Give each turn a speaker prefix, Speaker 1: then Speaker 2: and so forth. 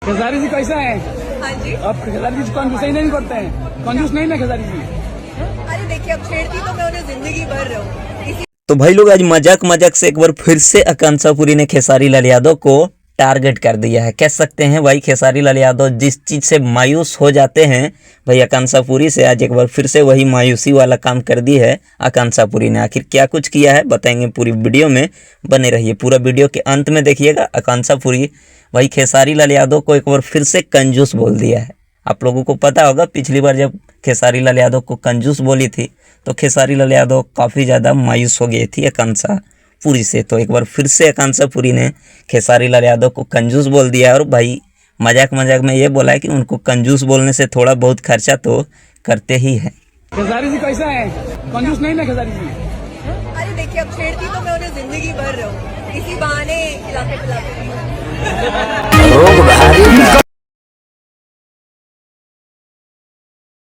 Speaker 1: खेसारी जी कैसा है?
Speaker 2: हाँ जी।
Speaker 1: अब खेसारी जी कंजूस नहीं करते हैं, कंजूस नहीं ना खेसारी जी।
Speaker 2: अरे देखिए, अब छेड़ती तो मैं उन्हें जिंदगी भर रहूं।
Speaker 3: तो भाई लोग आज मजाक से एक बार फिर से आकांक्षा पुरी ने खेसारी लाल यादव को टारगेट कर दिया है। कह सकते हैं भाई खेसारी लाल यादव जिस चीज़ से मायूस हो जाते हैं भाई आकांक्षा पुरी से, आज एक बार फिर से वही मायूसी वाला काम कर दी है आकांक्षा पुरी ने। आखिर क्या कुछ किया है बताएंगे पूरी वीडियो में, बने रहिए। पूरा वीडियो के अंत में देखिएगा। आकांक्षा पुरी भाई खेसारी लाल यादव को एक बार फिर से कंजूस बोल दिया है। आप लोगों को पता होगा पिछली बार जब खेसारी लाल यादव को कंजूस बोली थी तो खेसारी लाल यादव काफ़ी ज़्यादा मायूस हो गई थी आकांक्षा पुरी से। तो एक बार फिर से आकांक्षा पुरी ने खेसारी लाल यादव को कंजूस बोल दिया और भाई मजाक में ये बोला है कि उनको कंजूस बोलने से थोड़ा बहुत खर्चा तो करते ही हैं।
Speaker 1: खेसारी जी कैसा है? कंजूस नहीं ना खेसारी जी।
Speaker 2: अरे देखिए, अब छेड़ती तो मैं उन्हें जिंदगी भर रहूं, इसी बहाने खिलाते पिलाते।
Speaker 4: रोग भारी